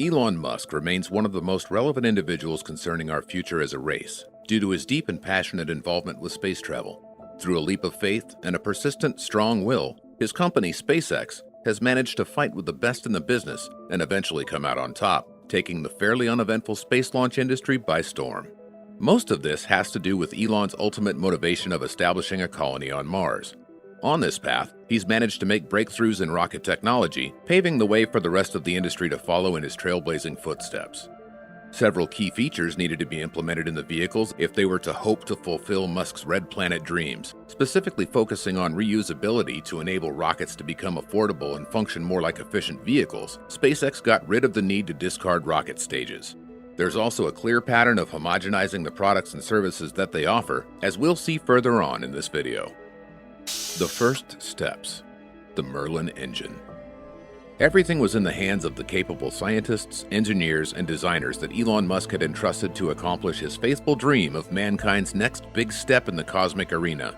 Elon Musk remains one of the most relevant individuals concerning our future as a race, due to his deep and passionate involvement with space travel. Through a leap of faith and a persistent, strong will, his company, Spacex, has managed to fight with the best in the business and eventually come out on top, taking the fairly uneventful space launch industry by storm. Most of this has to do with Elon's ultimate motivation of establishing a colony on Mars. On this path, he's managed to make breakthroughs in rocket technology, paving the way for the rest of the industry to follow in his trailblazing footsteps. Several key features needed to be implemented in the vehicles if they were to hope to fulfill Musk's Red Planet dreams, specifically focusing on reusability to enable rockets to become affordable and function more like efficient vehicles. SpaceX got rid of the need to discard rocket stages. There's also a clear pattern of homogenizing the products and services that they offer, as we'll see further on in this video. The first steps. The Merlin Engine. Everything was in the hands of the capable scientists, engineers, and designers that Elon Musk had entrusted to accomplish his faithful dream of mankind's next big step in the cosmic arena.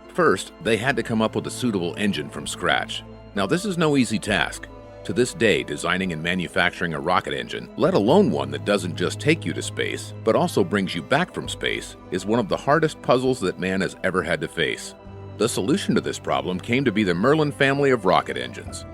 First, they had to come up with a suitable engine from scratch. Now, this is no easy task. To this day, designing and manufacturing a rocket engine, let alone one that doesn't just take you to space, but also brings you back from space, is one of the hardest puzzles that man has ever had to face. The solution to this problem came to be the Merlin family of rocket engines.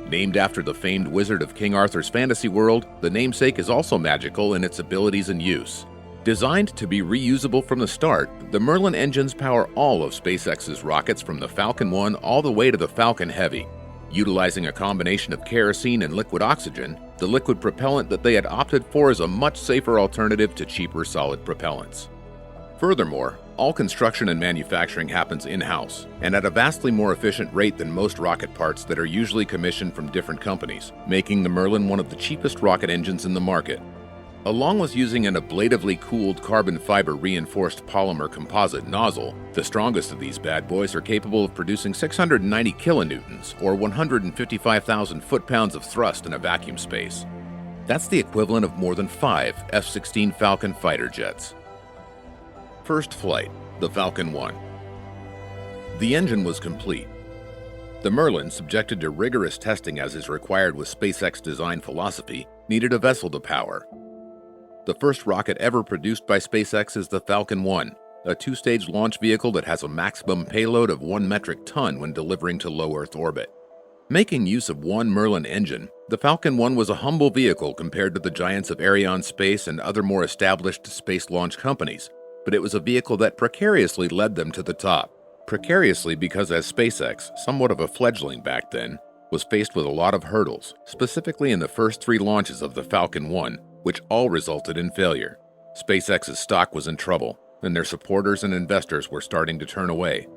Named after the famed wizard of King Arthur's fantasy world, the namesake is also magical in its abilities and use. Designed to be reusable from the start, the Merlin engines power all of SpaceX's rockets from the Falcon 1 all the way to the Falcon Heavy. Utilizing a combination of kerosene and liquid oxygen, the liquid propellant that they had opted for is a much safer alternative to cheaper solid propellants. Furthermore, all construction and manufacturing happens in-house, and at a vastly more efficient rate than most rocket parts that are usually commissioned from different companies, making the Merlin one of the cheapest rocket engines in the market. Along with using an ablatively cooled carbon fiber reinforced polymer composite nozzle, the strongest of these bad boys are capable of producing 690 kilonewtons, or 155,000 foot-pounds of thrust in a vacuum space. That's the equivalent of more than 5 F-16 Falcon fighter jets. First flight, the Falcon 1. The engine was complete. The Merlin, subjected to rigorous testing as is required with SpaceX design philosophy, needed a vessel to power. The first rocket ever produced by SpaceX is the Falcon 1, a two-stage launch vehicle that has a maximum payload of 1 metric ton when delivering to low Earth orbit. Making use of one Merlin engine, the Falcon 1 was a humble vehicle compared to the giants of Arianespace and other more established space launch companies, but it was a vehicle that precariously led them to the top. Precariously because as SpaceX, somewhat of a fledgling back then, was faced with a lot of hurdles, specifically in the first 3 launches of the Falcon 1, which all resulted in failure. SpaceX's stock was in trouble, and their supporters and investors were starting to turn away.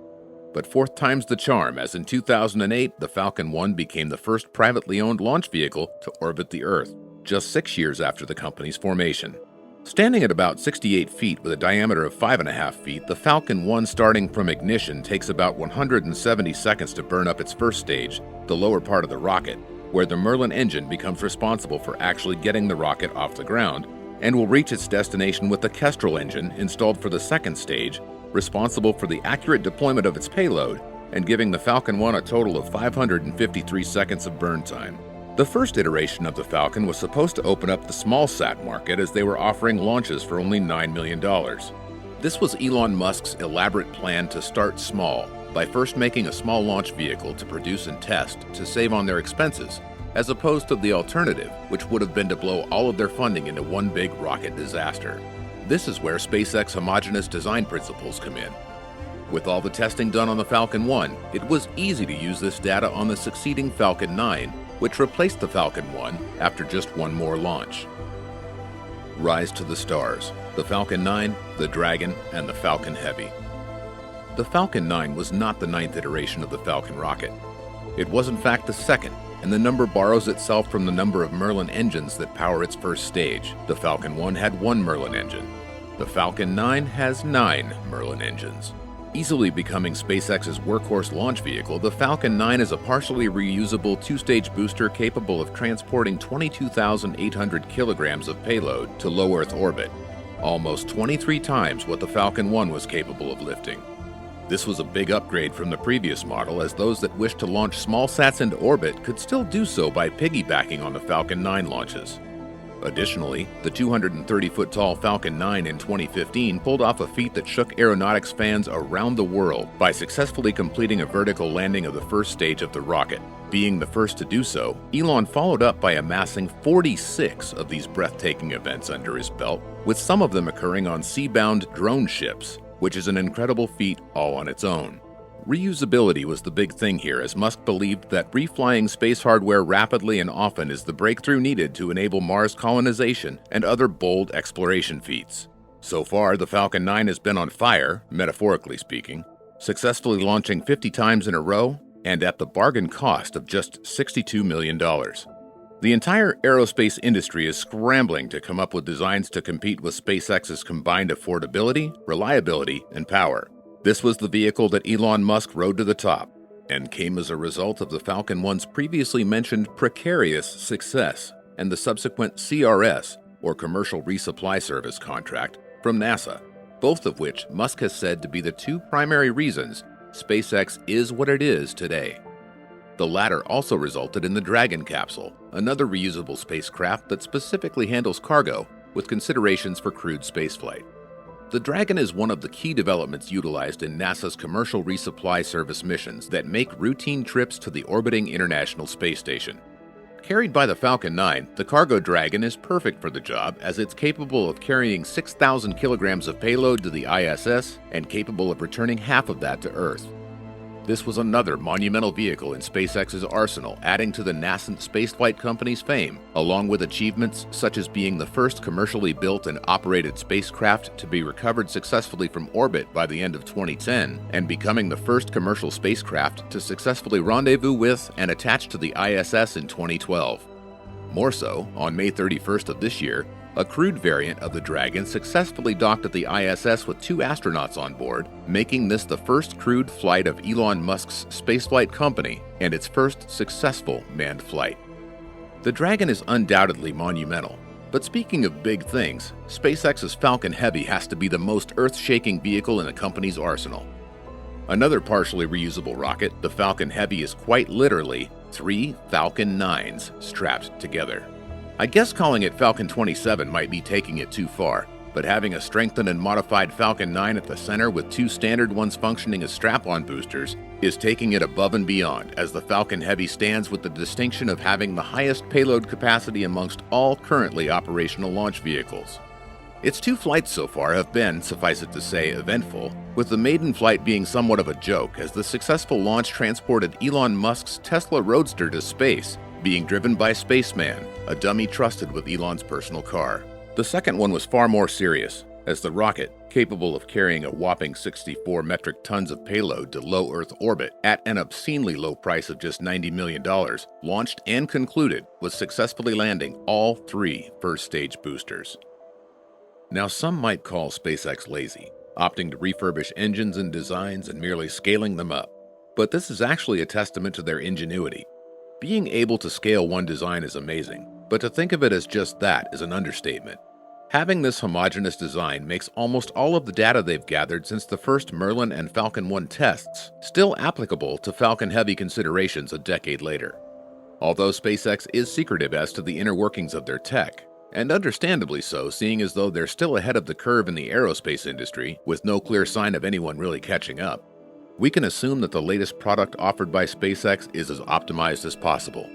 But fourth time's the charm, as in 2008, the Falcon 1 became the first privately owned launch vehicle to orbit the Earth, just 6 years after the company's formation. Standing at about 68 feet with a diameter of 5.5 feet, the Falcon 1 starting from ignition takes about 170 seconds to burn up its first stage, the lower part of the rocket, where the Merlin engine becomes responsible for actually getting the rocket off the ground, and will reach its destination with the Kestrel engine installed for the second stage, responsible for the accurate deployment of its payload, and giving the Falcon 1 a total of 553 seconds of burn time. The first iteration of the Falcon was supposed to open up the small sat market as they were offering launches for only $9 million. This was Elon Musk's elaborate plan to start small, by first making a small launch vehicle to produce and test to save on their expenses, as opposed to the alternative, which would have been to blow all of their funding into one big rocket disaster. This is where SpaceX homogeneous design principles come in. With all the testing done on the Falcon 1, it was easy to use this data on the succeeding Falcon 9, which replaced the Falcon 1 after just one more launch. Rise to the stars, the Falcon 9, the Dragon, and the Falcon Heavy. The Falcon 9 was not the 9th iteration of the Falcon rocket. It was in fact the second, and the number borrows itself from the number of Merlin engines that power its first stage. The Falcon 1 had 1 Merlin engine. The Falcon 9 has 9 Merlin engines. Easily becoming SpaceX's workhorse launch vehicle, the Falcon 9 is a partially reusable 2-stage booster capable of transporting 22,800 kilograms of payload to low Earth orbit, almost 23 times what the Falcon 1 was capable of lifting. This was a big upgrade from the previous model, as those that wished to launch small sats into orbit could still do so by piggybacking on the Falcon 9 launches. Additionally, the 230-foot-tall Falcon 9 in 2015 pulled off a feat that shook aeronautics fans around the world by successfully completing a vertical landing of the first stage of the rocket. Being the first to do so, Elon followed up by amassing 46 of these breathtaking events under his belt, with some of them occurring on sea-bound drone ships, which is an incredible feat all on its own. Reusability was the big thing here, as Musk believed that reflying space hardware rapidly and often is the breakthrough needed to enable Mars colonization and other bold exploration feats. So far, the Falcon 9 has been on fire, metaphorically speaking, successfully launching 50 times in a row and at the bargain cost of just $62 million. The entire aerospace industry is scrambling to come up with designs to compete with SpaceX's combined affordability, reliability, and power. This was the vehicle that Elon Musk rode to the top, and came as a result of the Falcon 1's previously mentioned precarious success and the subsequent CRS, or Commercial Resupply Service contract, from NASA, both of which Musk has said to be the two primary reasons SpaceX is what it is today. The latter also resulted in the Dragon capsule, another reusable spacecraft that specifically handles cargo with considerations for crewed spaceflight. The Dragon is one of the key developments utilized in NASA's Commercial Resupply Service missions that make routine trips to the orbiting International Space Station. Carried by the Falcon 9, the Cargo Dragon is perfect for the job, as it's capable of carrying 6,000 kilograms of payload to the ISS and capable of returning half of that to Earth. This was another monumental vehicle in SpaceX's arsenal, adding to the nascent spaceflight company's fame, along with achievements such as being the first commercially built and operated spacecraft to be recovered successfully from orbit by the end of 2010, and becoming the first commercial spacecraft to successfully rendezvous with and attach to the ISS in 2012. More so, on May 31st of this year, a crewed variant of the Dragon successfully docked at the ISS with 2 astronauts on board, making this the first crewed flight of Elon Musk's spaceflight company and its first successful manned flight. The Dragon is undoubtedly monumental, but speaking of big things, SpaceX's Falcon Heavy has to be the most earth-shaking vehicle in the company's arsenal. Another partially reusable rocket, the Falcon Heavy is quite literally 3 Falcon 9s strapped together. I guess calling it Falcon 27 might be taking it too far, but having a strengthened and modified Falcon 9 at the center with 2 standard ones functioning as strap-on boosters is taking it above and beyond, as the Falcon Heavy stands with the distinction of having the highest payload capacity amongst all currently operational launch vehicles. Its 2 flights so far have been, suffice it to say, eventful, with the maiden flight being somewhat of a joke, as the successful launch transported Elon Musk's Tesla Roadster to space, being driven by Spaceman, a dummy trusted with Elon's personal car. The second one was far more serious, as the rocket, capable of carrying a whopping 64 metric tons of payload to low Earth orbit at an obscenely low price of just $90 million, launched and concluded with successfully landing all 3 first-stage boosters. Now, some might call SpaceX lazy, opting to refurbish engines and designs and merely scaling them up, but this is actually a testament to their ingenuity. Being able to scale one design is amazing, but to think of it as just that is an understatement. Having this homogeneous design makes almost all of the data they've gathered since the first Merlin and Falcon 1 tests still applicable to Falcon Heavy considerations a decade later. Although SpaceX is secretive as to the inner workings of their tech, and understandably so, seeing as though they're still ahead of the curve in the aerospace industry with no clear sign of anyone really catching up, we can assume that the latest product offered by SpaceX is as optimized as possible.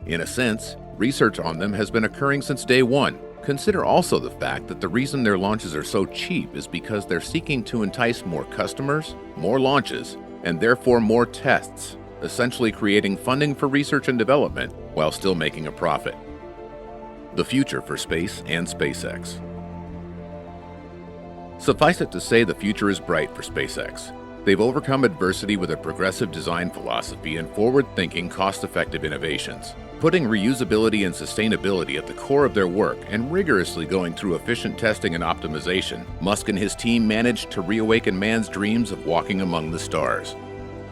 In a sense, research on them has been occurring since day one. Consider also the fact that the reason their launches are so cheap is because they're seeking to entice more customers, more launches, and therefore more tests, essentially creating funding for research and development while still making a profit. The future for space and SpaceX. Suffice it to say, the future is bright for SpaceX. They've overcome adversity with a progressive design philosophy and forward-thinking, cost-effective innovations, putting reusability and sustainability at the core of their work and rigorously going through efficient testing and optimization. Musk and his team managed to reawaken man's dreams of walking among the stars.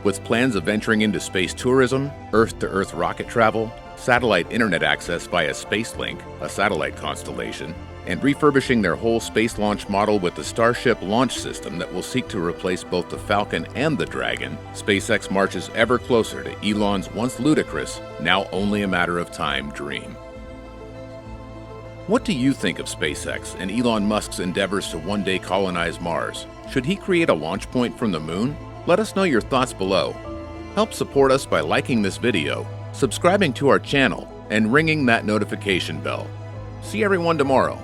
With plans of venturing into space tourism, Earth-to-Earth rocket travel, satellite internet access via SpaceLink, a satellite constellation, and refurbishing their whole space launch model with the Starship launch system that will seek to replace both the Falcon and the Dragon, SpaceX marches ever closer to Elon's once ludicrous, now only a matter of time dream. What do you think of SpaceX and Elon Musk's endeavors to one day colonize Mars? Should he create a launch point from the moon? Let us know your thoughts below. Help support us by liking this video, subscribing to our channel, and ringing that notification bell. See everyone tomorrow.